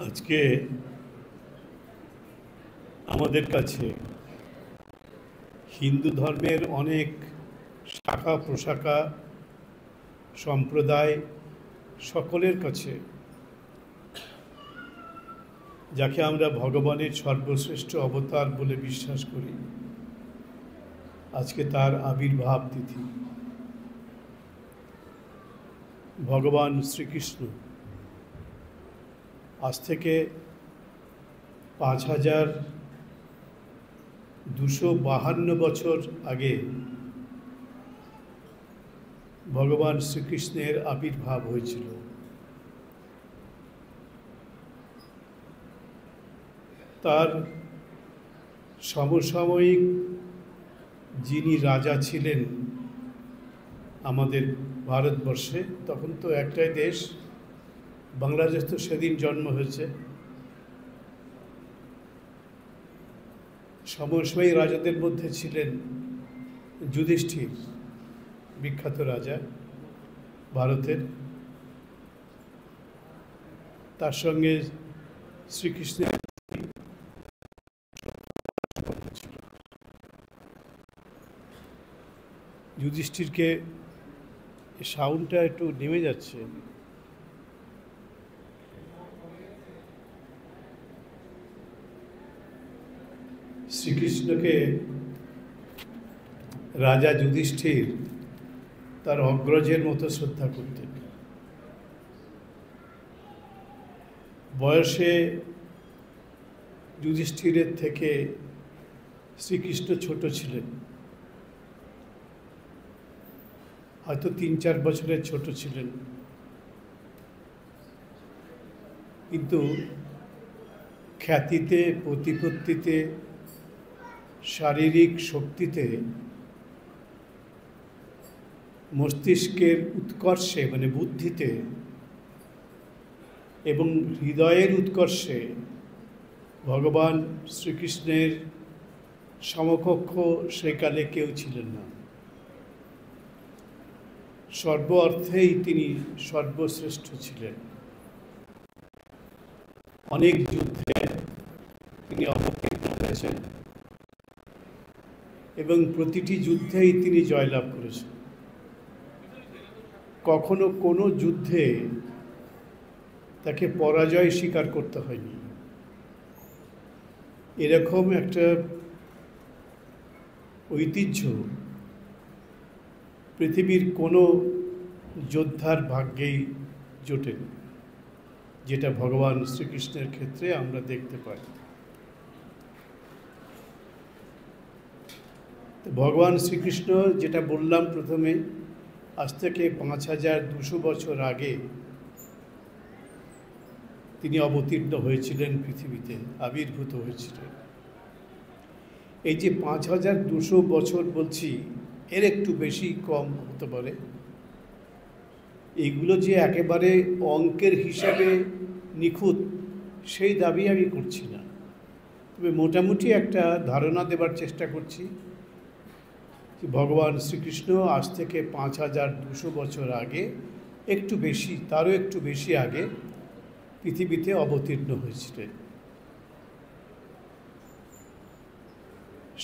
আজকে আমাদের কাছে হিন্দু ধর্মের অনেক শাখা প্রশাখা সম্প্রদায় সকলের কাছে যাকে আমরা ভগবানের সর্বশ্রেষ্ঠ অবতার বলে বিশ্বাস করি, আজকে তার আবির্ভাব তিথি। ভগবান শ্রীকৃষ্ণ আজ থেকে 5252 বছর আগে ভগবান শ্রীকৃষ্ণের আবির্ভাব হয়েছিল। তার সমসাময়িক যিনি রাজা ছিলেন আমাদের ভারতবর্ষে, তখন তো একটাই দেশ, বাংলাদেশ তো সেদিন জন্ম হয়েছে। সমসাময়িক রাজাদের মধ্যে ছিলেন যুধিষ্ঠির, বিখ্যাত রাজা ভারতের। তার সঙ্গে শ্রীকৃষ্ণের যুধিষ্ঠিরকে, সাউন্ডটা একটু নেমে যাচ্ছে। শ্রীকৃষ্ণকে রাজা যুধিষ্ঠির তার অগ্রজের মতো শ্রদ্ধা করতেন। বয়সে যুধিষ্ঠিরের থেকে শ্রীকৃষ্ণ ছোট ছিলেন, হয়তো 3-4 বছরের ছোট ছিলেন, কিন্তু খ্যাতিতে, প্রতিপত্তিতে, শারীরিক শক্তিতে, মস্তিষ্কের উৎকর্ষে মানে বুদ্ধিতে এবং হৃদয়ের উৎকর্ষে ভগবান শ্রীকৃষ্ণের সমকক্ষ সেকালে কেউ ছিলেন না। সর্ব অর্থেই তিনি সর্বশ্রেষ্ঠ ছিলেন। অনেক যুদ্ধে তিনি অবতীর্ণ হয়েছেন এবং প্রতিটি যুদ্ধেই তিনি জয়লাভ করেছেন। কখনো কোনো যুদ্ধে তাকে পরাজয় স্বীকার করতে হয়নি। এরকম একটা ঐতিহ্য পৃথিবীর কোনো যোদ্ধার ভাগ্যেই জোটেনি, যেটা ভগবান শ্রীকৃষ্ণের ক্ষেত্রে আমরা দেখতে পাই। ভগবান শ্রীকৃষ্ণ, যেটা বললাম প্রথমে, আজ থেকে 5200 বছর আগে তিনি অবতীর্ণ হয়েছিলেন পৃথিবীতে, আবির্ভূত হয়েছিলেন। এই যে 5200 বছর বলছি, এর একটু বেশি কম হতে পারে। এইগুলো যে একেবারে অঙ্কের হিসাবে নিখুঁত সেই দাবি আমি করছি না, তবে মোটামুটি একটা ধারণা দেবার চেষ্টা করছি যে ভগবান শ্রীকৃষ্ণ আজ থেকে 5200 বছর আগে, একটু বেশি, তারও একটু বেশি আগে পৃথিবীতে অবতীর্ণ হয়েছিলেন।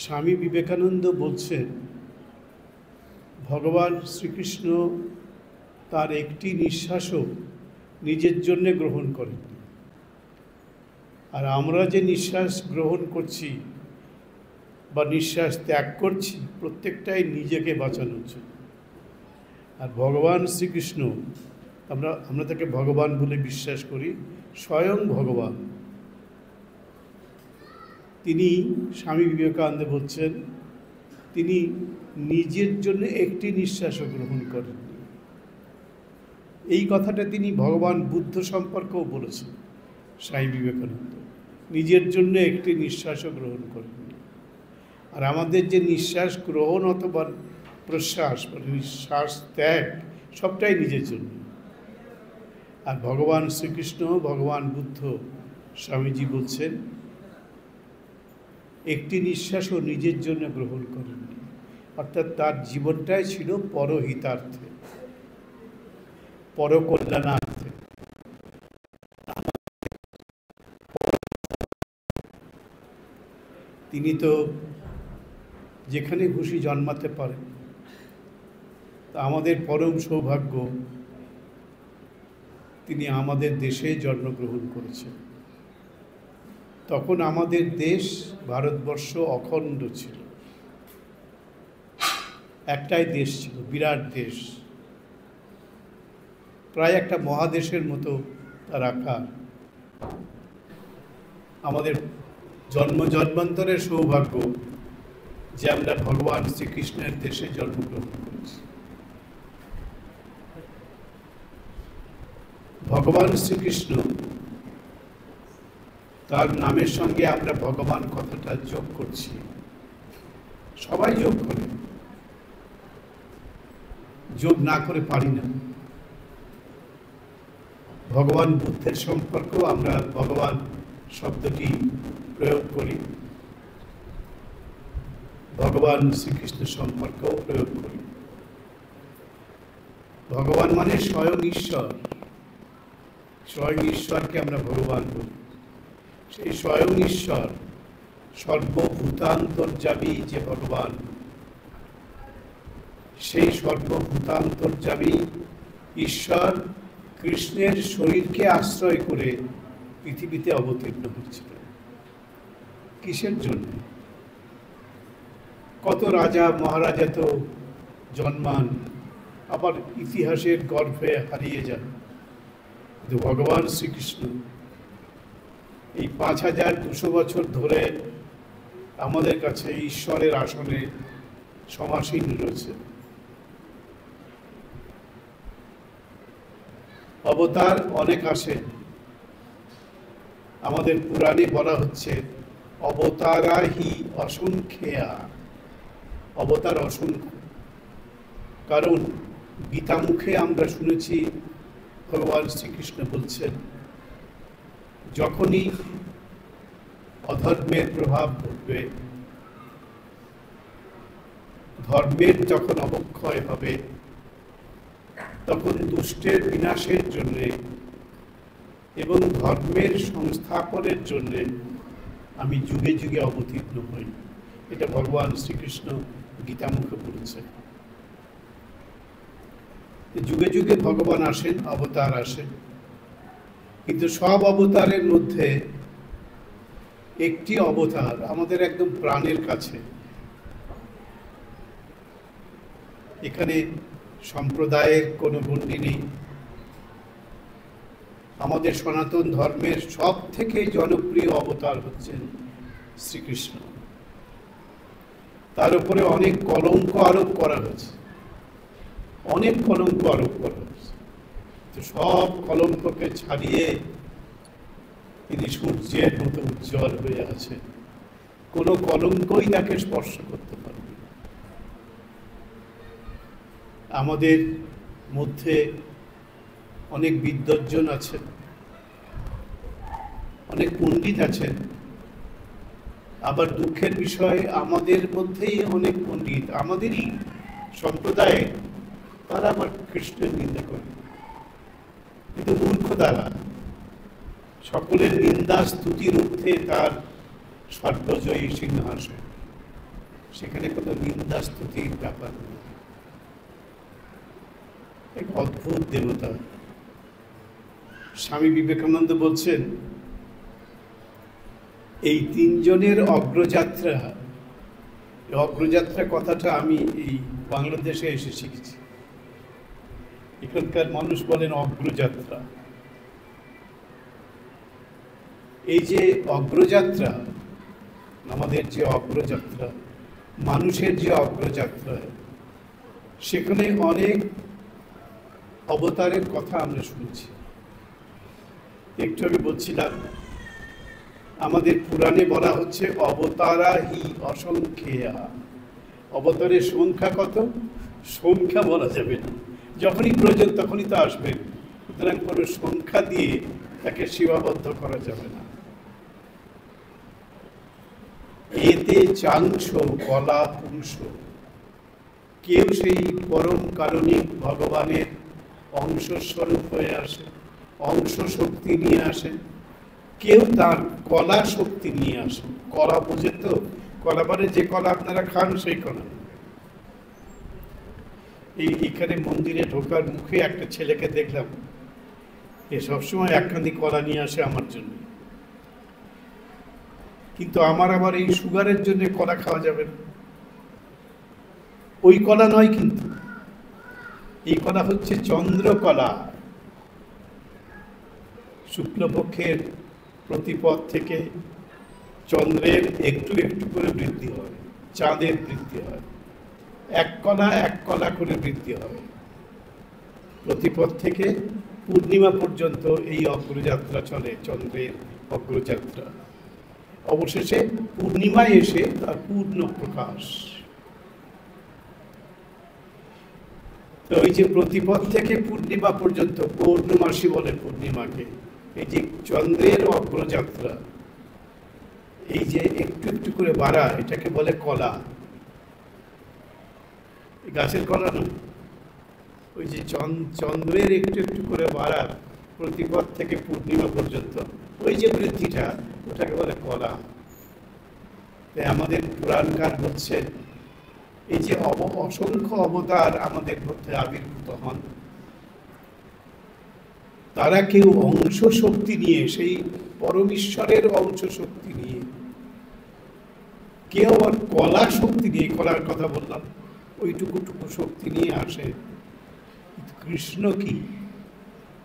স্বামী বিবেকানন্দ বলছেন, ভগবান শ্রীকৃষ্ণ তার একটি নিঃশ্বাসও নিজের জন্যে গ্রহণ করেন, আর আমরা যে নিঃশ্বাস গ্রহণ করছি বা নিঃশ্বাস ত্যাগ করছি, প্রত্যেকটাই নিজেকে বাঁচানোর জন্য। আর ভগবান শ্রীকৃষ্ণ, আমরা তাকে ভগবান বলে বিশ্বাস করি, স্বয়ং ভগবান। তিনি, স্বামী বিবেকানন্দ বলছেন, তিনি নিজের জন্য একটি নিঃশ্বাসও গ্রহণ করেননি। এই কথাটা তিনি ভগবান বুদ্ধ সম্পর্কেও বলেছেন। স্বামী বিবেকানন্দ নিজের জন্য একটি নিঃশ্বাসও গ্রহণ করেননি। আর আমাদের যে নিঃশ্বাস গ্রহণ অথবা প্রশ্বাস মানে নিঃশ্বাস ত্যাগ, সবটাই নিজের জন্য। আর ভগবান শ্রীকৃষ্ণ, ভগবান বুদ্ধ, স্বামীজি বলছেন, একটি নিঃশ্বাসও নিজের জন্য গ্রহণ করেননি। অর্থাৎ তার জীবনটাই ছিল পরহিতার্থে, পরকল্যাণার্থে। তিনি তো যেখানে খুশি জন্মাতে পারেন। তা আমাদের পরম সৌভাগ্য তিনি আমাদের দেশে জন্মগ্রহণ করেছেন। তখন আমাদের দেশ ভারতবর্ষ অখণ্ড ছিল, একটাই দেশ ছিল, বিরাট দেশ, প্রায় একটা মহাদেশের মতো তার আকার। আমাদের জন্মান্তরের সৌভাগ্য যে আমরা ভগবান শ্রীকৃষ্ণের দেশে জন্মগ্রহণ করেছি। ভগবান শ্রীকৃষ্ণ, তার নামের সঙ্গে আমরা ভগবান কথাটা যোগ করছি, সবাই যোগ করে, যোগ না করে পারি না। ভগবান বুদ্ধের সম্পর্কেও আমরা ভগবান শব্দটি প্রয়োগ করি, ভগবান শ্রীকৃষ্ণ সম্পর্কেও প্রয়োগ করি। ভগবান মানে স্বয়ং ঈশ্বর, স্বয়ং ঈশ্বরকে আমরা ভগবান বলি। সেই স্বয়ং ঈশ্বর, সর্বভূতান্তর্যামী যে ভগবান, সেই সর্বভূতান্তর্যামী ঈশ্বর কৃষ্ণের শরীরকে আশ্রয় করে পৃথিবীতে অবতীর্ণ হচ্ছিল। কিসের জন্য? কত রাজা মহারাজা তো জন্মান, আবার ইতিহাসের গর্ভে হারিয়ে যান, কিন্তু ভগবান শ্রীকৃষ্ণ এই 5200 বছর ধরে আমাদের কাছে ঈশ্বরের আসনে সমাসীন রয়েছে। অবতার অনেক আসে, আমাদের পুরাণে বলা হচ্ছে অবতারা হি অসংখ্যা, অবতার অসংখ্য। কারণ গীতামুখে আমরা শুনেছি ভগবান শ্রীকৃষ্ণ বলছেন, যখনই অধর্মের প্রভাব পড়বে, ধর্মের যখন অবক্ষয় হবে, তখন দুষ্টের বিনাশের জন্য এবং ধর্মের সংস্থাপনের জন্য আমি যুগে যুগে অবতীর্ণ হই। এটা ভগবান শ্রীকৃষ্ণ গীতামুখে বলেছেন। যুগে যুগে ভগবান আসেন, অবতার আসেন, কিন্তু সব অবতারের মধ্যে একটি অবতার আমাদের একদম প্রাণের কাছে। এখানে সম্প্রদায়ের কোনো গণ্ডি নেই। আমাদের সনাতন ধর্মের সব থেকে জনপ্রিয় অবতার হচ্ছেন শ্রীকৃষ্ণ। তার উপরে অনেক কলঙ্ক আরোপ করা হয়েছে, অনেক কলঙ্ক আরোপ করা হয়েছে। তো সব কলঙ্ককে ছাড়িয়ে তিনি সূর্যের মতো উজ্জ্বল হয়ে আছেন, কোনো কলঙ্কই তাকে স্পর্শ করতে পারবে। আমাদের মধ্যে অনেক বিদ্বজ্জন আছেন, অনেক পণ্ডিত আছেন, আবার দুঃখের বিষয় আমাদের মধ্যেই অনেক পণ্ডিত, আমাদেরই সম্প্রদায়ে, তারা আবার কৃষ্ণের নিন্দা করে। কিন্তু মূর্খ তারা, সকলের নিন্দা স্তুতির ঊর্ধ্বে তার সর্বজয়ী সিংহাসন, সেখানে কোনো নিন্দা স্তুতির ব্যাপার নেই। এক অদ্ভুত দেবতা। স্বামী বিবেকানন্দ বলছেন, এই তিনজনের অগ্রযাত্রা, অগ্রযাত্রা কথাটা আমি এই বাংলাদেশে এসে শিখেছি। এখানকার মানুষ বলেন অগ্রযাত্রা। এই যে অগ্রযাত্রা, আমাদের যে অগ্রযাত্রা, মানুষের যে অগ্রযাত্রা, সেখানে অনেক অবতারের কথা আমরা শুনেছি। একটু আগে বলছিলাম, আমাদের পুরাণে বলা হচ্ছে অবতারা হি অসংখ্যা। অবতারের সংখ্যা কত? সংখ্যা বলা যাবে না, যখনই প্রয়োজন তখনই তো আসবেন। সুতরাং কোনো সংখ্যা দিয়ে তাকে সীমাবদ্ধ করা যাবে না। এতে চাংশ কলা পুংস, কেউ সেই পরম কারণিক ভগবানের অংশস্বরূপ হয়ে আসে, অংশ শক্তি নিয়ে আসে, কেউ তার কলা শক্তি নিয়ে আসে। কলা বুঝে তো, কলাবারে যে কলা আপনারা খান সেই কলা। এইখানে মন্দিরে ঢোকার মুখে একটা ছেলেকে দেখলাম, এ সবসময় একখানি কলা নিয়ে আসে আমার জন্য। কিন্তু আমার আবার এই সুগারের জন্য কলা খাওয়া যাবে না। ওই কলা নয়, কিন্তু এই কলা হচ্ছে চন্দ্রকলা। শুক্লপক্ষের প্রতিপদ থেকে চন্দ্রের একটু একটু করে বৃদ্ধি হয়, চাঁদের বৃদ্ধি হয়, এক কলা করে বৃদ্ধি হয়। প্রতিপদ থেকে পূর্ণিমা পর্যন্ত এই অগ্রযাত্রা চলে, চন্দ্রের অগ্রযাত্রা। অবশেষে পূর্ণিমায় এসে তার পূর্ণ প্রকাশ। তো ওই যে প্রতিপদ থেকে পূর্ণিমা পর্যন্ত, পৌর্ণমাসী বলে পূর্ণিমাকে, এই যে চন্দ্রের অগ্রযাত্রা, এই যে একটু একটু করে বাড়া, এটাকে বলে কলা। গাছের কলা না, ওই যে চন্দ্রের একটু একটু করে বাড়া প্রতিপদ থেকে পূর্ণিমা পর্যন্ত, ওই যে বৃদ্ধিটা, ওটাকে বলে কলা। তাই আমাদের পুরাণকার বলছেন, এই যে অসংখ্য অবতার আমাদের মধ্যে আবির্ভূত হন, তারা কেউ অংশ শক্তি নিয়ে, সেই পরমেশ্বরের অংশ শক্তি নিয়ে, কেউ আবার কলা শক্তি নিয়ে, কলার কথা বললাম, ওইটুকু শক্তি নিয়ে আসে। কৃষ্ণ কি?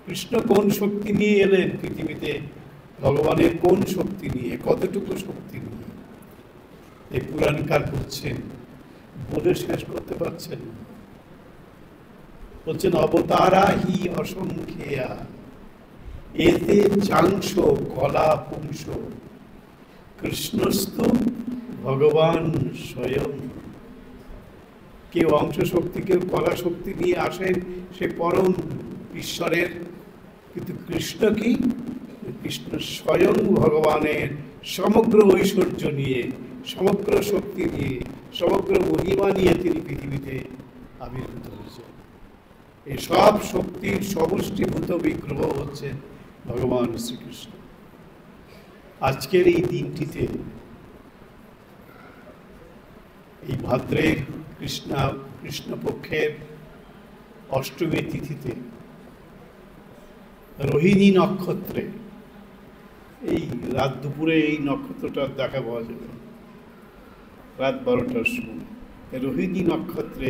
কৃষ্ণ কোন শক্তি নিয়ে এলেন পৃথিবীতে? ভগবানের কোন শক্তি নিয়ে, কতটুকু শক্তি নিয়ে? এই পুরাণকার বলছেন, বলে শেষ করতে পারছেন। বলছেন, অবতারা হি অসংখ্যা এতে চাংশ কলা পুংস কৃষ্ণস্তু ভগবান স্বয়ং। কেউ অংশ শক্তি, কেউ কলা শক্তি নিয়ে আসেন, সে পরম ঈশ্বরের। কিন্তু কৃষ্ণ কি? কৃষ্ণ স্বয়ং ভগবানের সমগ্র ঐশ্বর্য নিয়ে, সমগ্র শক্তি নিয়ে, সমগ্র মহিমা নিয়ে তিনি পৃথিবীতে আবির্ভূত হয়েছেন। এই সব শক্তির সমষ্টিভূত বিগ্রহ হচ্ছেন ভগবান শ্রীকৃষ্ণ। আজকের এই দিনটিতে, এই ভাদ্রের কৃষ্ণপক্ষের অষ্টমী তিথিতে, রোহিণী নক্ষত্রে, এই রাত দুপুরে এই নক্ষত্রটা দেখা পাওয়া যাবে রাত 12টার সময়। রোহিণী নক্ষত্রে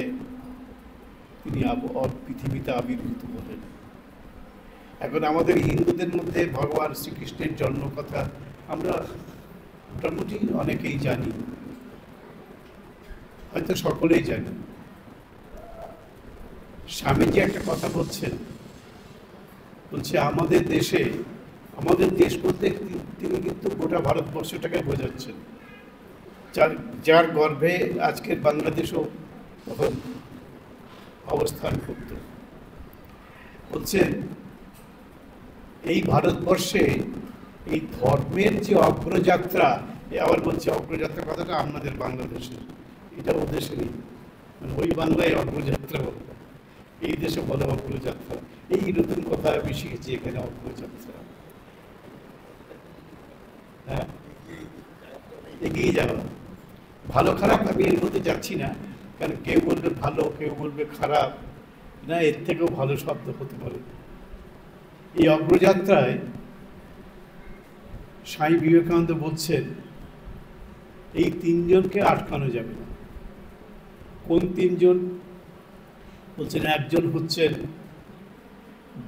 তিনি পৃথিবীতে আবির্ভূত হলেন। এখন আমাদের হিন্দুদের মধ্যে ভগবান শ্রীকৃষ্ণের জন্ম কথা আমরা মোটামুটি অনেকেই জানি, হয়তো সকলেই জানি। স্বামীজি একটা কথা বলছেন, বলছে আমাদের দেশে, আমাদের দেশ বলতে তিনি কিন্তু গোটা ভারতবর্ষটাকে বোঝাচ্ছেন, যার গর্ভে আজকের বাংলাদেশও তখন অবস্থান করত। বলছেন, এই ভারতবর্ষে এই ধর্মের যে অগ্রযাত্রা, আবার বলছে অগ্রযাত্রা কথাটা আমাদের বাংলাদেশের, এটা ও দেশে নেই, মানে ওই বাংলায় অগ্রযাত্রা বলে, এই দেশে বলে অগ্রযাত্রা। এই নতুন কথা আমি শিখেছি এখানে, অগ্রযাত্রা। হ্যাঁ, এগিয়ে যাওয়া। ভালো খারাপ আমি এর মধ্যে যাচ্ছি না, কারণ কেউ বলবে ভালো, কেউ বলবে খারাপ, না, এর থেকেও ভালো শব্দ হতে পারে। এই অগ্রযাত্রায় স্বামী বিবেকানন্দ বলছেন, এই তিনজনকে আটকানো যাবে না। কোন তিনজন? বলছেন, একজন হচ্ছেন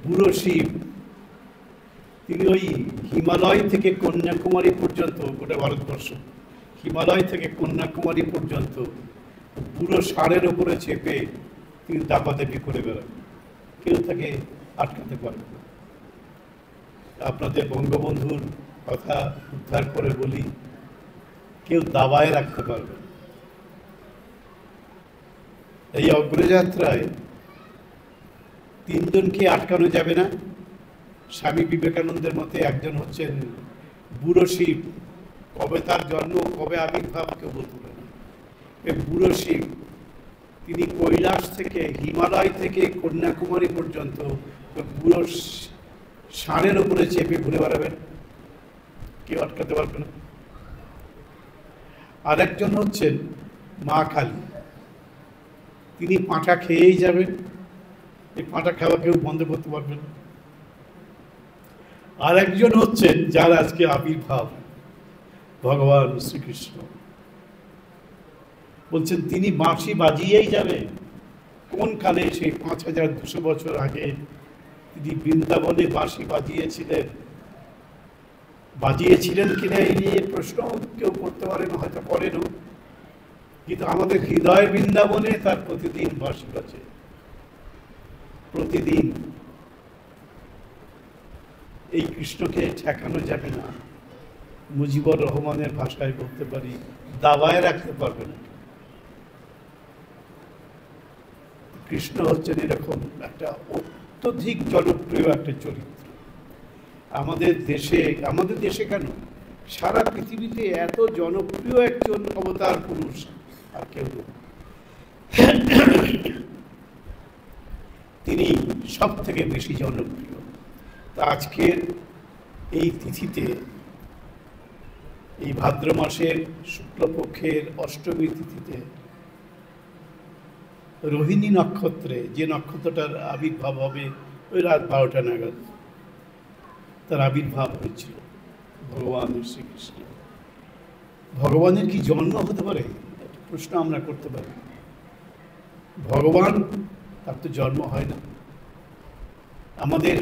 বুড়ো শিব। তিনি ওই হিমালয় থেকে কন্যাকুমারী পর্যন্ত, গোটা ভারতবর্ষ, হিমালয় থেকে কন্যাকুমারী পর্যন্ত বুড়ো ষাঁড়ের ওপরে চেপে তিনি দাপাদাপি করে বেড়াবেন, কেউ তাকে আটকাতে পারবে না। আপনাদের বঙ্গবন্ধুর কথা উদ্ধার করে বলি, কেউ দাবায় রাখতে পারবে। এই অগ্রযাত্রায় তিনজনকে আটকানো যাবে না। স্বামী বিবেকানন্দের মতে একজন হচ্ছেন বুড়ো শিব। কবে তার জন্ম, কবে আবির্ভাব কেউ বলতে পারে না। এই বুড়ো শিব তিনি কৈলাস থেকে, হিমালয় থেকে কন্যাকুমারী পর্যন্ত বুড়ো ষাঁড়ের উপরে চেপে ঘুরে বেড়াবেন, কেউ আটকাতে পারবে না। আর একজন হচ্ছেন মা কালী। তিনি পাঁঠা খেয়েই যাবেন, এই পাঁঠা খাওয়া কেউ বন্ধ করতে পারবেন না। আর একজন হচ্ছেন যার আজকে আবির্ভাব, ভগবান শ্রীকৃষ্ণ। বলছেন তিনি বাঁশি বাজিয়েই যাবে। কোন কালে, সেই 5200 বছর আগে তিনি বৃন্দাবনে বাঁশি বাজিয়েছিলেন কিনা এই নিয়ে প্রশ্ন কেউ করতে পারেন, হয়তো করেনও, কিন্তু আমাদের হৃদয় বৃন্দাবনে তার প্রতিদিন বাঁশি বাজে, প্রতিদিন। এই কৃষ্ণকে ঠেকানো যাবে না। মুজিবুর রহমানের ভাষায় বলতে পারি, দাবায় রাখতে পারবে না। কৃষ্ণ হচ্ছেন এরকম একটা অত্যধিক জনপ্রিয় একটা চরিত্র। আমাদের দেশে কেন, সারা পৃথিবীতে এত জনপ্রিয় একজন অবতার পুরুষ আর কেউ নেই। তিনি সব থেকে বেশি জনপ্রিয়। তা আজকের এই তিথিতে, এই ভাদ্র মাসের শুক্লপক্ষের অষ্টমী তিথিতে, রোহিণী নক্ষত্রে, যে নক্ষত্রটার আবির্ভাব হবে ওই রাত 12টা নাগাদ, তার আবির্ভাব হয়েছিল ভগবান শ্রীকৃষ্ণ। ভগবানের কি জন্ম হতে পারে? প্রশ্ন আমরা করতে পারি। ভগবান, তার তো জন্ম হয় না। আমাদের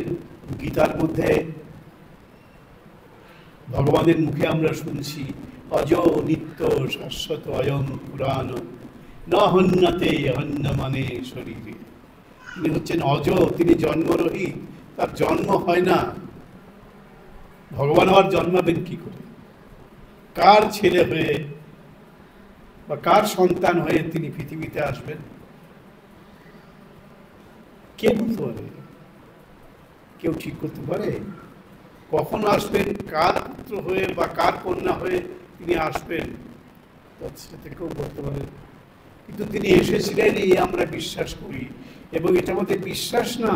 গীতার মধ্যে ভগবানের মুখে আমরা শুনছি, অজ নিত্য শাশ্বত অয়ং পুরাণ ন হন্যতে হন্যমানে শরীরে। তিনি হচ্ছেন অজ, তিনি জন্মরহিত, তার জন্ম হয় না। ভগবান আবার জন্মাবেন কি করে? কার ছেলে হয়ে বা কার সন্তান হয়ে তিনি পৃথিবীতে আসবেন? কে বলতে পারে? কেউ ঠিক করতে পারে কখন আসবেন, কার পুত্র হয়ে বা কার কন্যা হয়ে তিনি আসবেন? সেটা কেউ বলতে পারে। কিন্তু তিনি এসেছিলেন, এই আমরা বিশ্বাস করি। এবং এটা আমাদের বিশ্বাস না,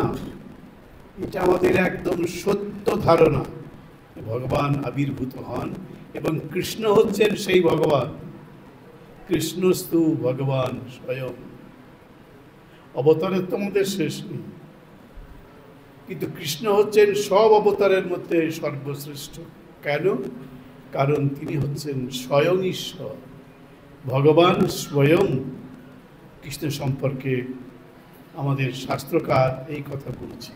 এটা আমাদের একদম সত্য ধারণা। ভগবান আবির্ভূত হন এবং কৃষ্ণ হচ্ছেন সেই ভগবান। কৃষ্ণস্তু ভগবান স্বয়ং। অবতারের তো আমাদের শেষ নেই, কিন্তু কৃষ্ণ হচ্ছেন সব অবতারের মধ্যে সর্বশ্রেষ্ঠ। কেন? কারণ তিনি হচ্ছেন স্বয়ং ঈশ্বর। ভগবান স্বয়ং কৃষ্ণ সম্পর্কে আমাদের শাস্ত্রকার এই কথা বলছে।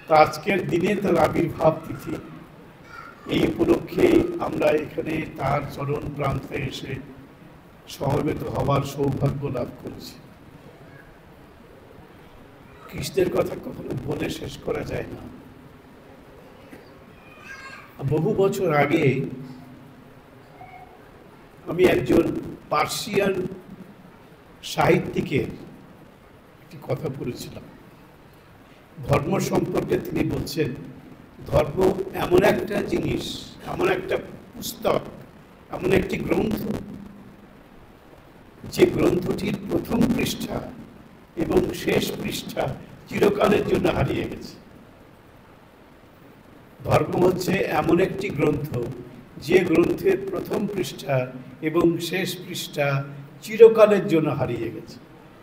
তা আজকের দিনে তার আবির্ভাব তিথি, এই উপলক্ষে আমরা এখানে তার চরণ প্রান্তে এসে সমবেত হবার সৌভাগ্য লাভ করেছি। কৃষ্ণের কথা কখনো বলে শেষ করা যায় না। বহু বছর আগে আমি একজন পার্সিয়ান সাহিত্যিকের একটি কথা পড়েছিলাম। ধর্ম সম্পর্কে তিনি বলছেন, ধর্ম এমন একটা জিনিস, এমন একটা পুস্তক, এমন একটি গ্রন্থ, যে গ্রন্থটির প্রথম পৃষ্ঠা এবং শেষ পৃষ্ঠা চিরকালের জন্য হারিয়ে গেছে। ধর্ম হচ্ছে এমন একটি গ্রন্থ, যে গ্রন্থের প্রথম পৃষ্ঠা এবং শেষ পৃষ্ঠা চিরকালের জন্য হারিয়ে গেছে।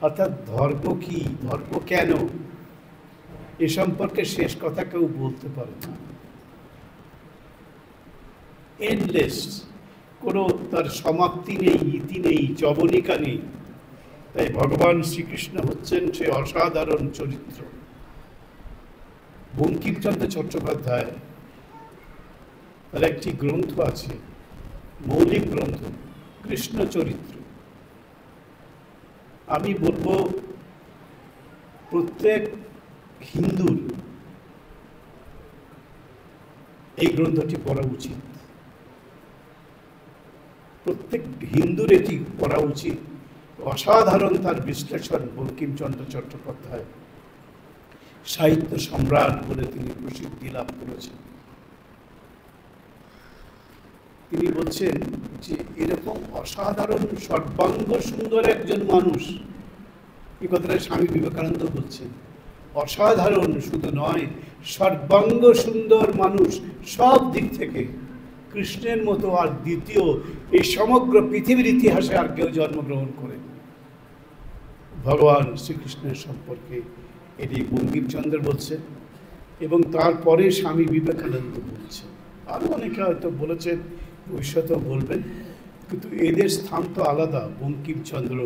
অর্থাৎ ধর্ম কি, ধর্ম কেন, এ সম্পর্কে শেষ কথা কেউ বলতে পারে না। এন্ডলেস, কোনো তার সমাপ্তি নেই, ইতি নেই, জবনিকা নেই। তাই ভগবান শ্রীকৃষ্ণ হচ্ছেন সে অসাধারণ চরিত্র। বঙ্কিমচন্দ্র চট্টোপাধ্যায় তার একটি গ্রন্থ আছে, মৌলিক গ্রন্থ, কৃষ্ণ চরিত্র। আমি বলবো প্রত্যেক হিন্দুর এই গ্রন্থটি পড়া উচিত। প্রত্যেক হিন্দুর এটি পড়া উচিত। অসাধারণ তার বিশ্লেষণ। বঙ্কিমচন্দ্র চট্টোপাধ্যায় সাহিত্য সম্রাট বলে তিনি প্রসিদ্ধি লাভ করেছেন। তিনি বলছেন যে এরকম অসাধারণ সর্বাঙ্গ সুন্দর একজন মানুষ, এই কথাটা স্বামী বিবেকানন্দ বলছেন। অসাধারণ শুধু নয়, সর্বাঙ্গ সুন্দর মানুষ, সব দিক থেকে কৃষ্ণের মতো আর দ্বিতীয় এই সমগ্র পৃথিবীর ইতিহাসে আর কেউ জন্মগ্রহণ করেন। ভগবান শ্রীকৃষ্ণের সম্পর্কে এটি বঙ্কিমচন্দ্র বলছে, এবং তারপরে স্বামী বিবেকানন্দ বলছে। আরও অনেকে হয়তো বলেছেন, ভবিষ্যতেও বলবেন, কিন্তু এদের স্থান তো আলাদা, বঙ্কিমচন্দ্র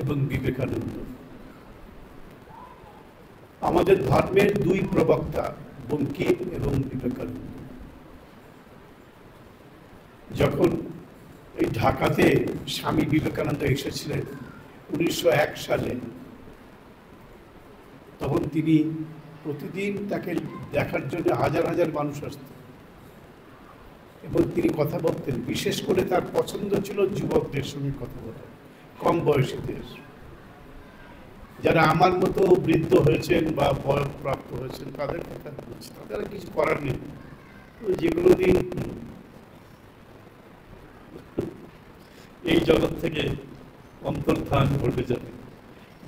এবং বিবেকানন্দ। আমাদের ধর্মের দুই প্রবক্তা, বঙ্কিম এবং বিবেকানন্দ। যখন এই ঢাকাতে স্বামী বিবেকানন্দ এসেছিলেন 1901 সালে, তখন তিনি প্রতিদিন তাকে দেখার জন্য হাজার হাজার মানুষ আসতেন এবং তিনি কথা বলতেন। বিশেষ করে তার পছন্দ ছিল যুবকদের সঙ্গে কথা বলা, কম বয়সীদের, যারা আমার মতো বৃদ্ধ হয়েছেন বা বয়ঃপ্রাপ্ত হয়েছেন তাদের কথা বলছে। তাদের কিছু করার নেই, যেগুলো দিন এই জগৎ থেকে অন্তর্ধান ঘটে যাবে।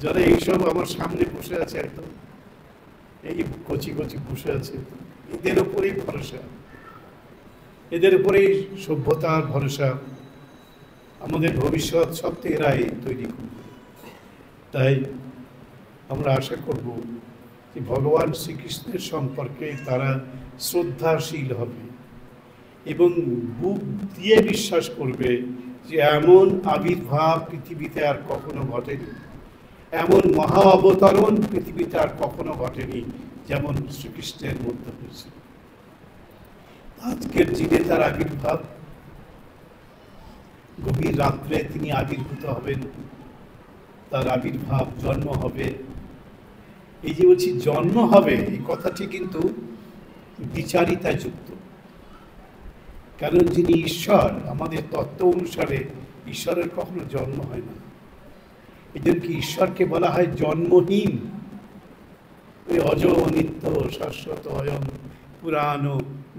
যারা এইসব আমার সামনে বসে আছে, একদম এই কচি কচি বসে আছে, এদের উপরেই ভরসা, এদের উপরেই সভ্যতার ভরসা, আমাদের ভবিষ্যৎ সব তো এরাই তৈরি করবে। তাই আমরা আশা করব যে ভগবান শ্রীকৃষ্ণের সম্পর্কে তারা শ্রদ্ধাশীল হবে এবং বুক দিয়ে বিশ্বাস করবে যে এমন আবির্ভাব পৃথিবীতে আর কখনো ঘটেনি, এমন মহা অবতরণ পৃথিবীতে আর কখনো ঘটেনি যেমন শ্রীকৃষ্ণের মধ্যে হয়েছে। আজকের দিনে তার আবির্ভাব, গভীর রাত্রে তিনি আবির্ভূত হবেন, তার আবির্ভাব, জন্ম হবে। এই যে বলছি জন্ম হবে, এই কথাটি কিন্তু বিচারিতায় যুক্ত। কারণ যিনি ঈশ্বর, আমাদের তত্ত্ব অনুসারে ঈশ্বরের কখনো জন্ম হয় না। এই জন্য কি ঈশ্বরকে বলা হয় জন্মহীন। ওই অজ অনিত্য শাশ্বত অয়ং পুরাণ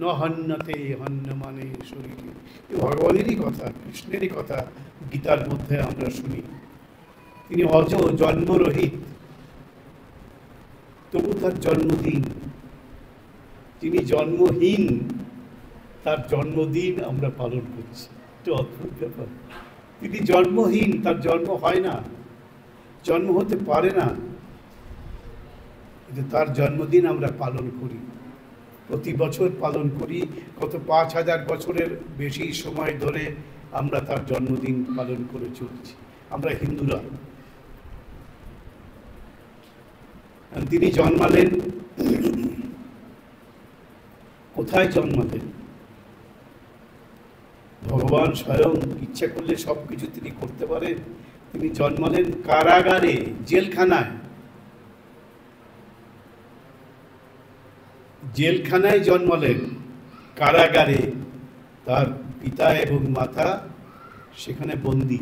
ন হন্যতে হন্যমানে শরীরে, এই ভগবানেরই কথা, কৃষ্ণেরই কথা গীতার মধ্যে আমরা শুনি। তিনি অজ, জন্মরহিত, তবু তার জন্মদিন। তিনি জন্মহীন, তার জন্মদিন আমরা পালন করছি। একটা অদ্ভুত ব্যাপার। তিনি জন্মহীন, তার জন্ম হয় না, জন্ম হতে পারে না, কিন্তু তার জন্মদিন আমরা পালন করি, প্রতি বছর পালন করি। গত 5000 বছরের বেশি সময় ধরে আমরা তার জন্মদিন পালন করে চলছি, আমরা হিন্দুরা। তিনি জন্মালেন, কোথায় জন্মালেন? ভগবান স্বয়ং ইচ্ছা করলে সবকিছু তিনি করতে পারেন। তিনি জন্মালেন কারাগারে, জেলখানায়। জেলখানায় জন্মালেন, কারাগারে। তার পিতা এবং মাতা সেখানে বন্দী,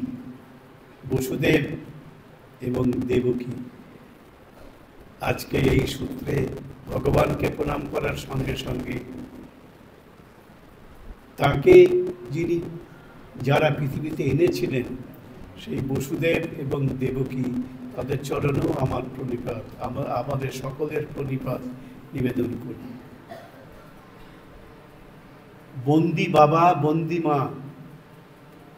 বসুদেব এবং দেবকী। আজকে এই সূত্রে ভগবানকে প্রণাম করার সঙ্গে সঙ্গে তাকে যিনি, যারা পৃথিবীতে এনেছিলেন, সেই বসুদেব এবং দেবকী, তাদের চরণেও আমার প্রণিপাত, আমাদের সকলের প্রণিপাত নিবেদন করি। বন্দি বাবা, বন্দি মা,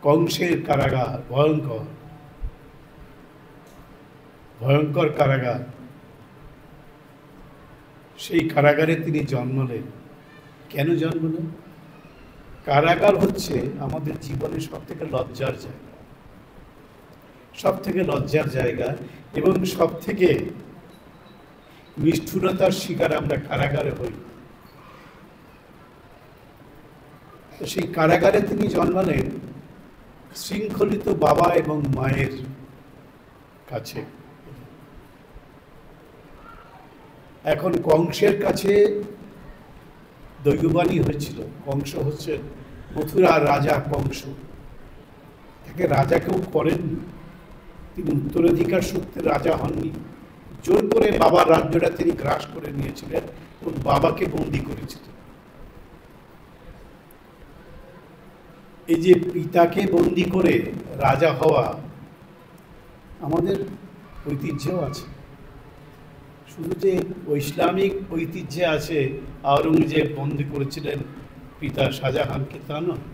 কংসের কারাগার, ভয়ঙ্কর ভয়ঙ্কর কারাগার। সেই কারাগারে তিনি জন্মালেন। কেন জন্মালেন? কারাগার হচ্ছে আমাদের জীবনের সব থেকে লজ্জার জায়গা, সব থেকে লজ্জার জায়গা, এবং সব থেকে নিষ্ঠুরতার শিকার আমরা কারাগারে হই। তো সেই কারাগারে তিনি জন্মালেন শৃঙ্খলিত বাবা এবং মায়ের কাছে। এখন কংসের কাছে দৈববাণী হয়েছিল। কংস হচ্ছে মথুরার রাজা কংস। তাকে রাজা কেউ করেননি, তিনি উত্তরাধিকার সূত্রে রাজা হননি। জোর করে বাবার রাজ্যটা তিনি গ্রাস করে নিয়েছিলেন এবং বাবাকে বন্দী করেছিলেন। এই যে পিতাকে বন্দী করে রাজা হওয়া আমাদের ঐতিহ্যেও আছে। শুধু যে ইসলামিক ঐতিহ্যে আছে, আওরঙ্গজেব বন্দী করেছিলেন পিতা শাহজাহানকে তা নয়।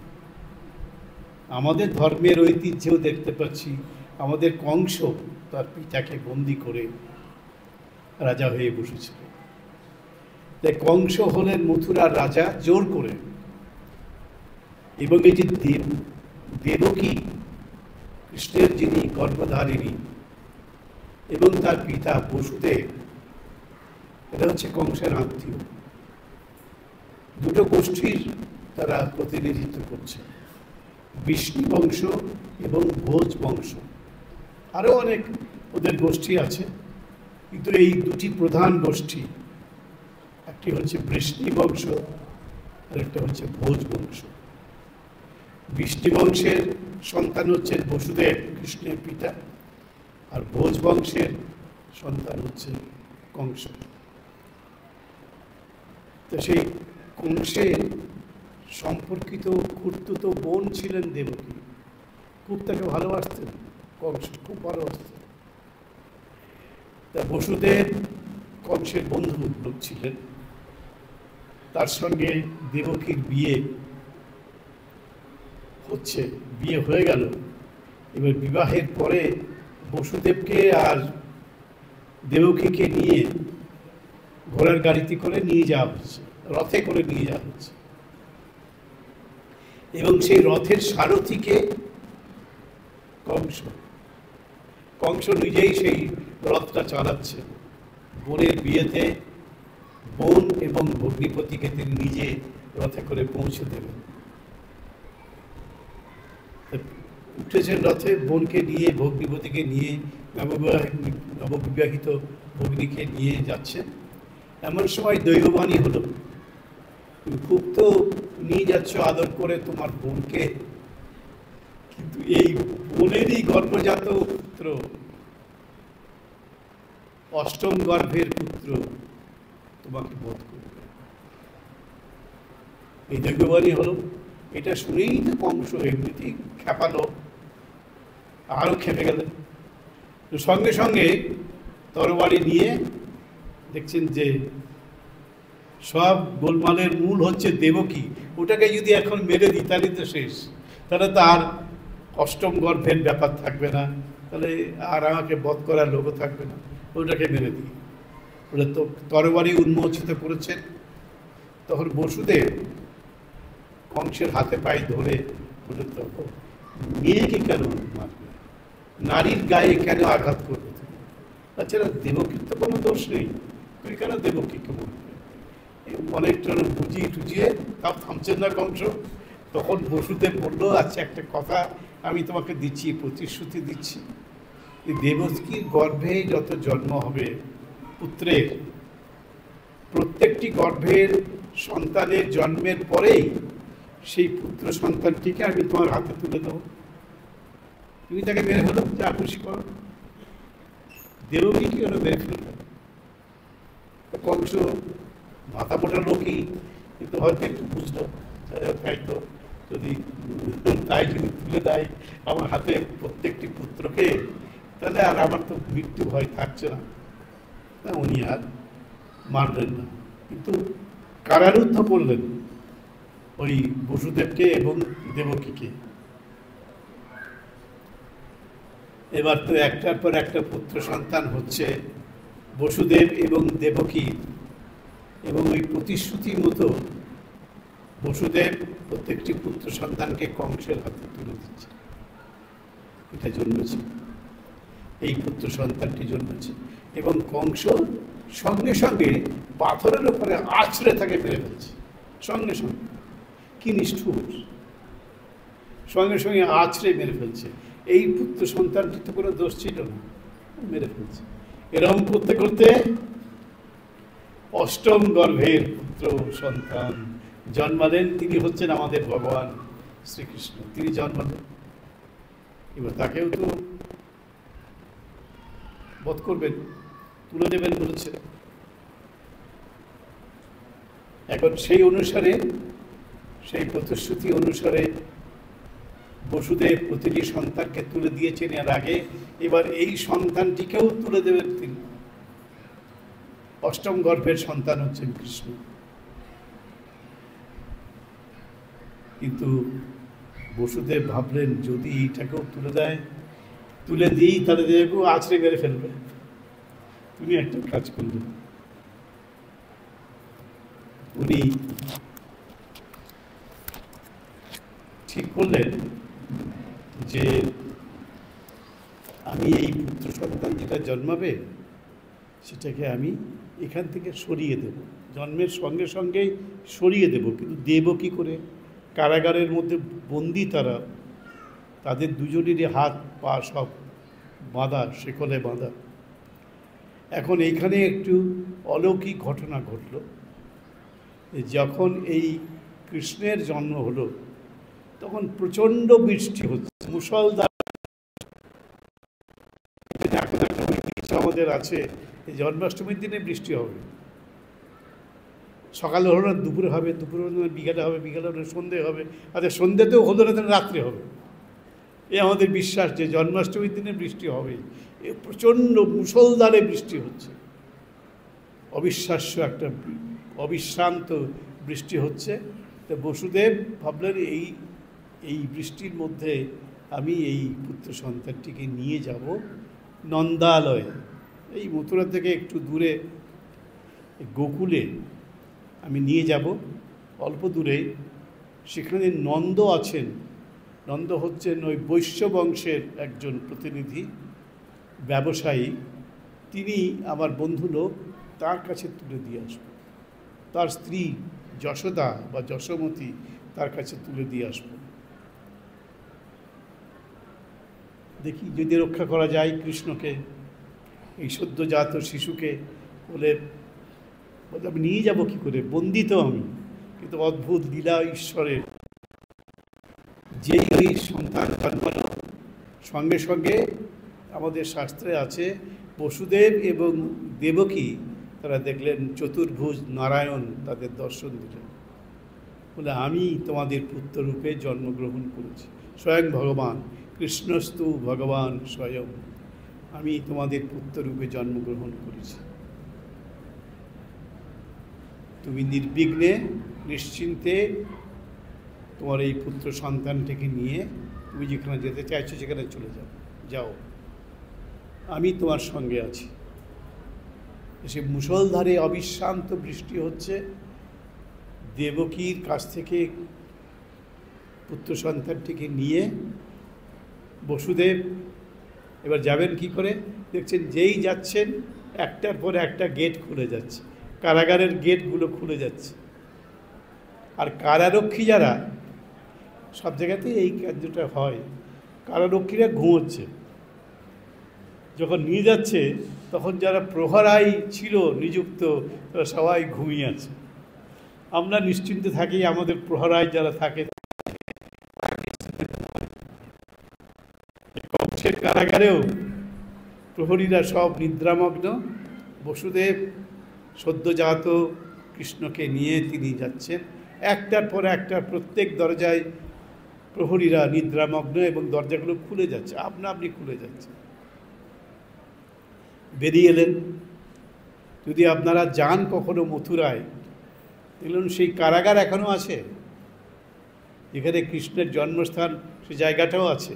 আমাদের ধর্মের ঐতিহ্যেও দেখতে পাচ্ছি আমাদের কংস তার পিতাকে বন্দি করে রাজা হয়ে বসেছিল। তাই কংস হলেন মথুরার রাজা জোর করে, এবং এই যে দেবকী কৃষ্ণের যিনি গর্ভধারিণী এবং তার পিতা বসুদেব, এটা হচ্ছে কংসের আত্মীয়। দুটো গোষ্ঠীর তারা প্রতিনিধিত্ব করছে, বিষ্ণু বংশ এবং ভোজ বংশ। আরও অনেক ওদের গোষ্ঠী আছে, কিন্তু এই দুটি প্রধান গোষ্ঠী, একটি হচ্ছে বৃষ্ণি বংশ আর একটা হচ্ছে ভোজ বংশ। বৃষ্ণি বংশের সন্তান হচ্ছেন বসুদেব কৃষ্ণের পিতা, আর ভোজ বংশের সন্তান হচ্ছে কংস। তো সেই কংসের সম্পর্কিত খুড়তুতো বোন ছিলেন দেবকী। খুব তাকে ভালোবাসতেন, কংস খুব ভালোবাসতেন। তা বসুদেব কংসের বন্ধু লোক ছিলেন, তার সঙ্গে দেবকীর বিয়ে হচ্ছে, বিয়ে হয়ে গেল। এবার বিবাহের পরে বসুদেবকে আর দেবকীকে নিয়ে ঘোড়ার গাড়িতে করে নিয়ে যাওয়া হচ্ছে, রথে করে নিয়ে যাওয়া হচ্ছে, এবং সেই রথের সারথিকে কংস। কংস নিজেই সেই রথটা চালাচ্ছে। বোনের বিয়েতে বোন এবং ভগ্নিপতিকে তিনি নিজে রথে করে পৌঁছে দেবেন। উঠেছেন রথে, বোনকে নিয়ে ভগ্নিপতিকে নিয়ে নববিবাহিত ভগ্নিকে নিয়ে যাচ্ছেন। এমন সময় দৈববাণী হলো, খুব তো নিয়ে যাচ্ছ আদর করে তোমার বোনকে, কিন্তু এই বোনেরই গর্ভজাত পুত্র, অষ্টম গর্ভের পুত্র তোমাকে বধ করবে। এই দৈববাণী হলো। এটা শুনেই তো কংস এমনিতেই খেপালো, আরো খেপে গেলেন। সঙ্গে সঙ্গে তরবারি নিয়ে দেখছেন যে সব গোলমালের মূল হচ্ছে দেবকী। ওটাকে যদি এখন মেরে দিই তাহলে তো শেষ, তাহলে তো আর অষ্টম গর্ভের ব্যাপার থাকবে না, তাহলে আর আমাকে বধ করার লোকও থাকবে না, ওটাকে মেরে দিই। ওটা তো তরবারি উন্মোচিত করেছেন। তখন বসুদেব কংসের হাতে পায়ে ধরে বলে, তো মেয়েকে কেন মারবে, নারীর গায়ে কেন আঘাত করবে তুমি? তাছাড়া দেবকীর তো কোনো দোষ নেই, তুই কেন দেবকীকে মারবে? অনেকটা বুঝিয়ে টুজিয়ে তাও থামছেন না কংস। তখন বসুদেব বলল, আচ্ছা একটা কথা আমি তোমাকে দিচ্ছি, প্রতিশ্রুতি দিচ্ছি, দেবকীর গর্ভে যত জন্ম হবে পুত্রের, প্রত্যেকটি গর্ভের সন্তানের জন্মের পরেই সেই পুত্র সন্তানটিকে আমি তোমার হাতে তুলে দেবো, তুমি তাকে মেরে ফেলো, যা খুশি করো। দেবকী কি হলো, মেরে ফেলবে। কংস মাথা মোটা লোকই, কিন্তু হয়তো একটু বুঝলো, তাই তো যদি তাই যদি তুলে দেয় আমার হাতে প্রত্যেকটি পুত্রকে, তাহলে আর আমার তো মৃত্যু ভয় থাকছে না। উনি আর মারলেন না, কিন্তু কারারুদ্ধ করলেন ওই বসুদেবকে এবং দেবকীকে। এবার তো একটার পর একটা পুত্র সন্তান হচ্ছে বসুদেব এবং দেবকী, এবং ওই প্রতিশ্রুতি মতো বসুদেব প্রত্যেকটি পুত্র সন্তানকে কংসের হাতে তুলে দিচ্ছে। এটা জন্মেছে, এই পুত্র সন্তানটি জন্মেছে, এবং কংস সঙ্গে সঙ্গে পাথরের উপরে আছড়ে তাকে মেরে ফেলছে। সঙ্গে সঙ্গে, কি নিষ্ঠুর, সঙ্গে সঙ্গে আছড়ে মেরে ফেলছে। এই পুত্র সন্তানটি তো কোনো দোষ ছিল না, মেরে ফেলছে। এরকম করতে করতে অষ্টম গর্ভের পুত্র সন্তান জন্মালেন। তিনি হচ্ছেন আমাদের ভগবান শ্রীকৃষ্ণ, তিনি জন্মালেন। এবার তাকেও তো বধ করবেন, তুলে দেবেন বলেছে। এখন সেই অনুসারে, সেই প্রতিশ্রুতি অনুসারে বসুদেব প্রতিটি সন্তানকে তুলে দিয়েছেন এর আগে, এবার এই সন্তানটিকেও তুলে দেবেন তিনি। অষ্টম গর্ভের সন্তান হচ্ছেন কৃষ্ণ। কিন্তু বসুদেব ভাবলেন যদি এইটাকেও তুলে দিই তাহলে দেখো আছড়ে মেরে ফেলবে। তিনি একটা কাজ করলেন, উনি ঠিক করলেন যে আমি এই পুত্র সন্তান যেটা জন্মাবে সেটাকে আমি এখান থেকে সরিয়ে দেব, জন্মের সঙ্গে সঙ্গেই সরিয়ে দেব। কিন্তু দেব কী করে? কারাগারের মধ্যে বন্দি তারা, তাদের দুজনেরই হাত পা সব বাঁধা, শেকলে বাঁধা। এখন এইখানে একটু অলৌকিক ঘটনা ঘটল। যখন এই কৃষ্ণের জন্ম হলো তখন প্রচণ্ড বৃষ্টি হচ্ছে, মুষলধারে। এখন একটা ঐতিহ্য আমাদের আছে, এই জন্মাষ্টমীর দিনে বৃষ্টি হবে। সকালে হলো না দুপুরে হবে, দুপুরে হলো না বিকালে হবে, বিকালে হলো সন্ধে হবে, আচ্ছা সন্ধ্যেতেও হলো না তাহলে রাত্রে হবে। এই আমাদের বিশ্বাস যে জন্মাষ্টমীর দিনে বৃষ্টি হবে। এ প্রচণ্ড মুষলধারে বৃষ্টি হচ্ছে, অবিশ্বাস্য একটা অবিশ্রান্ত বৃষ্টি হচ্ছে। তো বসুদেব ভাবলেন এই বৃষ্টির মধ্যে আমি এই পুত্র সন্তানটিকে নিয়ে যাব নন্দালয়ে, এই মথুরা থেকে একটু দূরে গোকুলে আমি নিয়ে যাব, অল্প দূরে। সেখানে নন্দ আছেন, নন্দ হচ্ছেন ওই বৈশ্য বংশের একজন প্রতিনিধি, ব্যবসায়ী। তিনি আমার বন্ধু লোক, তার কাছে তুলে দিয়ে আসব। তার স্ত্রী যশোদা বা যশোমতী, তার কাছে তুলে দিয়ে আসব। দেখি যদি রক্ষা করা যায় কৃষ্ণকে, এই সদ্যজাত শিশুকে। বলে আমি নিয়ে যাব কী করে, বন্দি তো আমি। কিন্তু অদ্ভুত লীলা ঈশ্বরের, যেই ওই সন্তান জন্মালো সঙ্গে সঙ্গে আমাদের শাস্ত্রে আছে বসুদেব এবং দেবকী তারা দেখলেন চতুর্ভুজ নারায়ণ তাদের দর্শন দিলেন। বলে আমি তোমাদের পুত্ররূপে জন্মগ্রহণ করেছি, স্বয়ং ভগবান কৃষ্ণস্তু ভগবান স্বয়ং, আমি তোমাদের পুত্ররূপে জন্মগ্রহণ করেছি। তুমি নির্বিঘ্নে নিশ্চিন্তে তোমার এই পুত্র সন্তানটিকে নিয়ে তুমি যেখানে যেতে চাইছো সেখানে চলে যাও, আমি তোমার সঙ্গে আছি। সে মুষলধারে অবিশ্রান্ত বৃষ্টি হচ্ছে। দেবকীর কাছ থেকে পুত্র সন্তানটিকে নিয়ে বসুদেব এবার যাবেন কি করে? দেখছেন যেই যাচ্ছেন একটার পর একটা গেট খুলে যাচ্ছে, কারাগারের গেটগুলো খুলে যাচ্ছে। আর কারারক্ষী যারা, সব জায়গাতেই এই কার্যটা হয়, কারারক্ষীরা ঘুমোচ্ছে। যখন নিয়ে যাচ্ছে তখন যারা প্রহরাই ছিল নিযুক্ত তারা সবাই ঘুমিয়ে আছে। আমরা নিশ্চিন্তে থাকি, আমাদের প্রহরাই যারা থাকে। কংসের কারাগারেও প্রহরীরা সব নিদ্রামগ্ন। বসুদেব সদ্যজাত কৃষ্ণকে নিয়ে তিনি যাচ্ছেন, একটার পর একটা প্রত্যেক দরজায় প্রহরীরা নিদ্রামগ্ন এবং দরজাগুলো খুলে যাচ্ছে, আপনা আপনি খুলে যাচ্ছে। বেরিয়ে এলেন। যদি আপনারা যান কখনো মথুরায়, দেখলেন সেই কারাগার এখনও আছে, যেখানে কৃষ্ণের জন্মস্থান, সে জায়গাটাও আছে।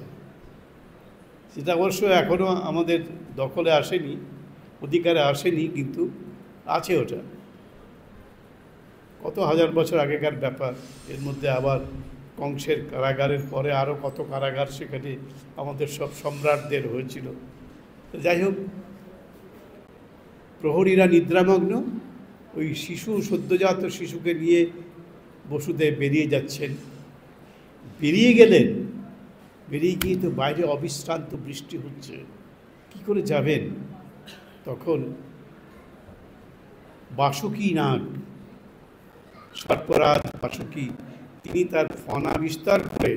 সেটা অবশ্য এখনও আমাদের দখলে আসেনি, অধিকারে আসেনি, কিন্তু আছে ওটা। কত হাজার বছর আগেকার ব্যাপার। এর মধ্যে আবার কংসের কারাগারের পরে আরও কত কারাগার সেখানে আমাদের সব সম্রাটদের হয়েছিল। যাই হোক, প্রহরীরা নিদ্রামগ্ন, ওই শিশু সদ্যজাত শিশুকে নিয়ে বসুদেব বেরিয়ে যাচ্ছেন। বেরিয়ে গেলেন, বেরিয়ে গিয়ে তো বাইরে অবিশ্রান্ত বৃষ্টি হচ্ছে, কি করে যাবেন? তখন বাসুকী নাগ, সর্পরাজ বাসুকী, তিনি তার ফনা বিস্তার করে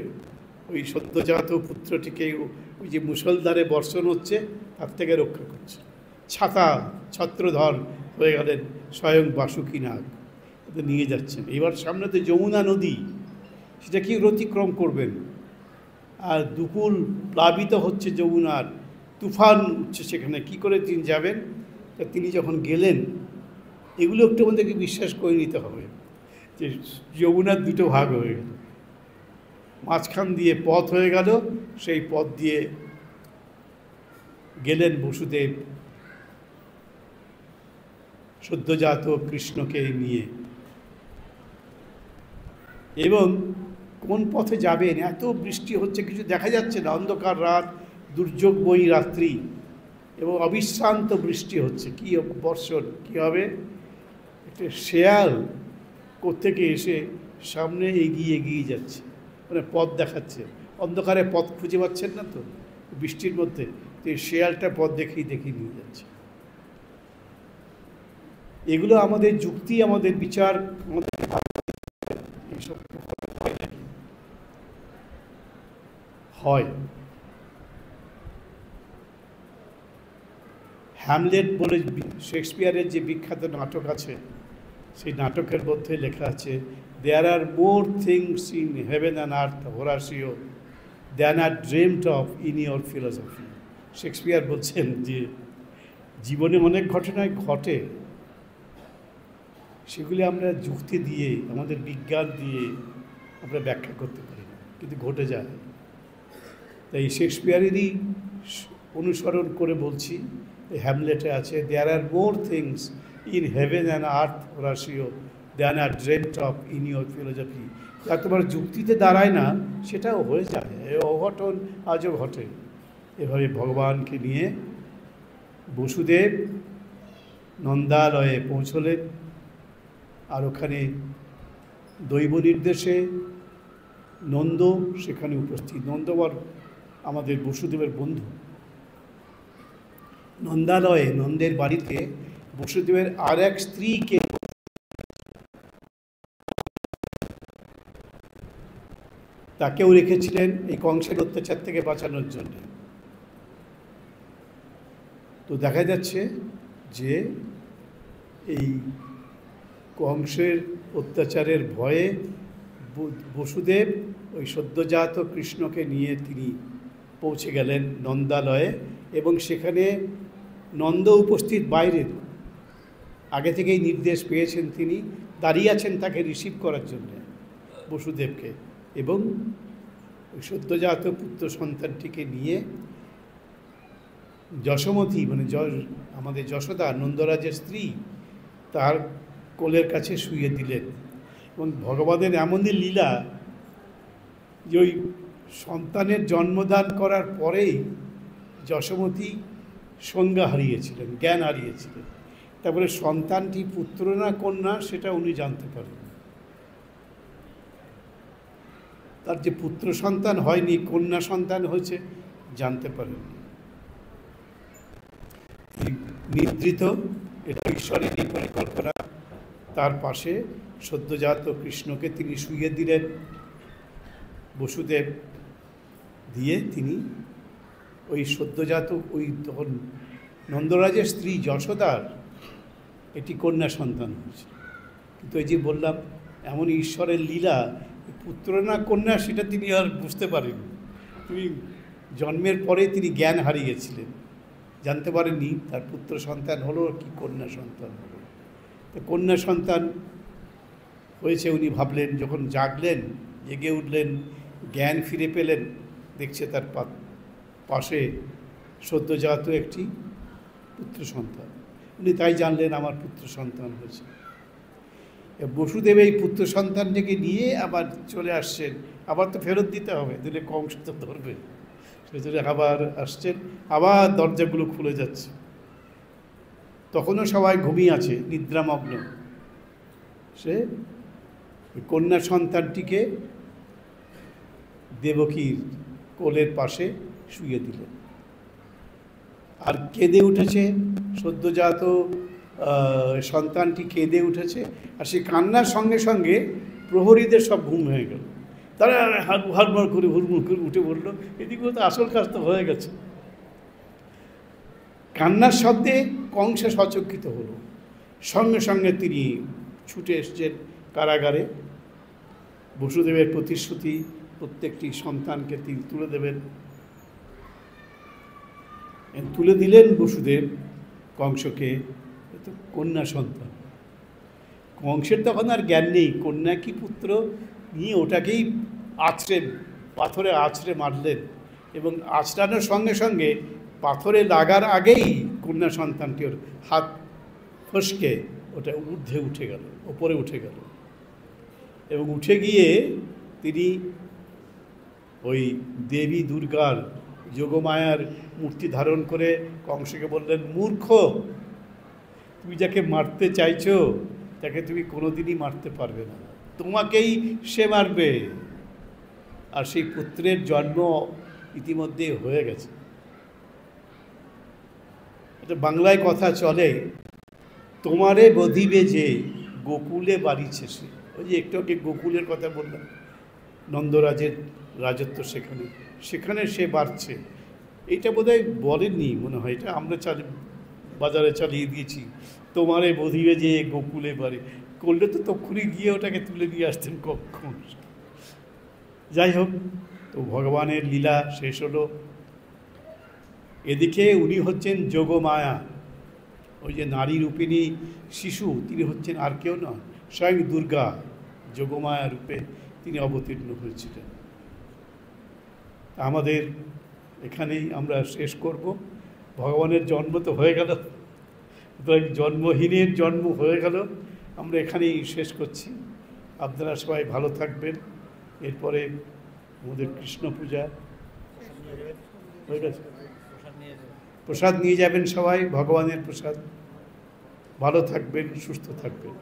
ওই সদ্যজাত পুত্রটিকে ওই যে মুষলধারে বর্ষণ হচ্ছে তার থেকে রক্ষা করছে। ছত্রধর হয়ে গেলেন স্বয়ং বাসুকী নাগ, নিয়ে যাচ্ছেন। এবার সামনে তো যমুনা নদী, সেটা কি অতিক্রম করবেন? আর দুকুল প্লাবিত হচ্ছে যমুনার, তুফান উঠছে সেখানে, কি করে তিনি যাবেন? তা তিনি যখন গেলেন, এগুলো একটু আমাদেরকে বিশ্বাস করে নিতে হবে যে যমুনার দুটো ভাগ হয়ে গেল, মাঝখান দিয়ে পথ হয়ে গেল, সেই পথ দিয়ে গেলেন বসুদেব সদ্যজাত কৃষ্ণকে নিয়ে। এবং কোন পথে যাবেন, এত বৃষ্টি হচ্ছে, কিছু দেখা যাচ্ছে না, অন্ধকার রাত, দুর্যোগময়ী রাত্রি এবং অবিশ্রান্ত বৃষ্টি হচ্ছে। কী বর্ষণ, কী হবে? একটা শেয়াল কোত্থেকে এসে সামনে এগিয়ে এগিয়ে যাচ্ছে, মানে পথ দেখাচ্ছে। অন্ধকারে পথ খুঁজে পাচ্ছেন না তো বৃষ্টির মধ্যে, তো এই শেয়ালটা পথ দেখিয়ে দেখিয়ে নিয়ে যাচ্ছে। এগুলো আমাদের যুক্তি, আমাদের বিচার, আমাদের এইসব হয়। হ্যামলেট বলে শেক্সপিয়ারের যে বিখ্যাত নাটক আছে, সেই নাটকের মধ্যে লেখা আছে, there are more things in heaven and earth Horatio than are dreamed of in your philosophy. Shakespeare বলছেন যে জীবনে অনেক ঘটনায় ঘটে, সেগুলি আমরা যুক্তি দিয়ে, আমাদের বিজ্ঞান দিয়ে আমরা ব্যাখ্যা করতে পারি না, কিন্তু ঘটে যায়। তাই শেক্সপিয়ারেরই অনুসরণ করে বলছি, হ্যামলেটে আছে, there are more things in heaven and earth Horatio than are dreamed of in your philosophy. যা তোমার যুক্তিতে দাঁড়ায় না, সেটাও হয়ে যায়। এ অঘটন আজও ঘটে। এভাবে ভগবানকে নিয়ে বসুদেব নন্দালয়ে পৌঁছলেন। আর ওখানে দৈব নির্দেশে নন্দ সেখানে উপস্থিত। নন্দবর আমাদের বসুদেবের বন্ধু। নন্দালয়ে, নন্দের বাড়িতে বসুদেবের আর এক স্ত্রীকে, তাকেও রেখেছিলেন এই কংসের অত্যাচার থেকে বাঁচানোর জন্য। তো দেখা যাচ্ছে যে এই কংসের অত্যাচারের ভয়ে বসুদেব ওই সদ্যজাত কৃষ্ণকে নিয়ে তিনি পৌঁছে গেলেন নন্দালয়ে। এবং সেখানে নন্দ উপস্থিত বাইরে, আগে থেকেই নির্দেশ পেয়েছেন, তিনি দাঁড়িয়ে আছেন তাকে রিসিভ করার জন্য বসুদেবকে। এবং ওই সদ্যজাত পুত্র সন্তানটিকে নিয়ে যশোমতী, মানে আমাদের যশোদা, নন্দরাজের স্ত্রী, তার কোলের কাছে শুইয়ে দিলেন। এবং ভগবানের এমনই লীলা যে ওই সন্তানের জন্মদান করার পরেই যশোমতী সংজ্ঞা হারিয়েছিলেন, জ্ঞান হারিয়েছিলেন। তারপরে সন্তানটি পুত্র না কন্যা সেটা উনি জানতে পারেন। তার যে পুত্র সন্তান হয়নি, কন্যা সন্তান হয়েছে, জানতে পারেননি। নিদ্রিত, এটা ঈশ্বরেরই পরিকল্পনা। তার পাশে সদ্যজাত কৃষ্ণকে তিনি শুইয়ে দিলেন বসুদেব, দিয়ে তিনি ওই সদ্যজাত, ওই তখন নন্দরাজের স্ত্রী যশোদার একটি কন্যা সন্তান হয়েছে। কিন্তু এই যে বললাম, এমন ঈশ্বরের লীলা, পুত্র না কন্যা সেটা তিনি আর বুঝতে পারেননি। তিনি জন্মের পরে তিনি জ্ঞান হারিয়েছিলেন, জানতে পারেননি তার পুত্র সন্তান হলো কি কন্যা সন্তান হলো। তো কন্যা সন্তান হয়েছে উনি ভাবলেন, যখন জাগলেন, জেগে উঠলেন, জ্ঞান ফিরে পেলেন, দেখছে তার পাশে সদ্যজাত একটি পুত্র সন্তান। উনি তাই জানলেন আমার পুত্র সন্তান হয়েছে। বসুদেব এই পুত্র সন্তানটিকে নিয়ে আবার চলে আসছেন। আবার তো ফেরত দিতে হবে, দিলে কংস তো ধরবে, সেজন্য আবার আসছেন। আবার দরজাগুলো খুলে যাচ্ছে, তখনও সবাই ঘুমিয়ে আছে, নিদ্রামগ্ন। সে কন্যা সন্তানটিকে দেবকীর কোলের পাশে শুয়ে দিলেন। আর কেঁদে উঠেছে সদ্যজাত সন্তানটি, কেঁদে উঠেছে। আর সে কান্নার সঙ্গে সঙ্গে প্রহরীদের সব ঘুম হয়ে গেল। তারা হাড়মাড় করে হুড়মুড় করে উঠে পড়ল। এদিকে তো আসল কাজ তো হয়ে গেছে। কান্নার শব্দে কংস সচকিত হলো। সঙ্গে সঙ্গে তিনি ছুটে এসছেন কারাগারে। বসুদেবের প্রতিশ্রুতি, প্রত্যেকটি সন্তানকে তিনি তুলে দেবেন। তুলে দিলেন বসুদেব কংসকে, তো কন্যা সন্তান। কংসের তখন আর জ্ঞান নেই, কন্যা কি পুত্র নিয়ে ওটাকেই আছড়ে পাথরে আছড়ে মারলেন, এবং আছড়ানোর সঙ্গে সঙ্গে পাথরে লাগার আগেই কন্যা সন্তানটি ওর হাত ফসকে ওটা ঊর্ধ্বে উঠে গেল, ওপরে উঠে গেল, এবং উঠে গিয়ে তিনি ওই দেবী দুর্গার যোগমায়ার মূর্তি ধারণ করে কংসকে বললেন, মূর্খ, তুমি যাকে মারতে চাইছো তাকে তুমি কোনোদিনই মারতে পারবে না, তোমাকেই সে মারবে। আর সেই পুত্রের জন্ম ইতিমধ্যে হয়ে গেছে। এটা বাংলায় কথা চলে, তোমারে বধিবে যে গোকুলে বাড়িছে সে। ওই যে একটু আগে গোকুলের কথা বললাম, নন্দরাজের রাজত্ব সেখানে, সেখানে সে বাড়ছে। এইটা বোধহয় বলেননি মনে হয়, এটা আমরা বাজারে চালিয়ে দিয়েছি, তোমারে বধিবে যে গোকুলে বাড়ি, করলে তো তক্ষুনি গিয়ে ওটাকে তুলে নিয়ে আসতেন কখন। যাই হোক, তো ভগবানের লীলা শেষ হলো। এদিকে উনি হচ্ছেন যোগমায়া, ওই যে নারী রূপিণী শিশু, তিনি হচ্ছেন আর কেউ নয়, স্বয়ং দুর্গা যোগমায়া রূপে তিনি অবতীর্ণ হয়েছিলেন। আমাদের এখানেই আমরা শেষ করব। ভগবানের জন্ম তো হয়ে গেল, জন্মহীনের জন্ম হয়ে গেল, আমরা এখানেই শেষ করছি। আপনারা সবাই ভালো থাকবেন। এরপরে আমাদের কৃষ্ণ পূজা হয়ে গেছে, প্রসাদ নিয়ে যাবেন সবাই, ভগবানের প্রসাদ। ভালো থাকবেন, সুস্থ থাকবেন।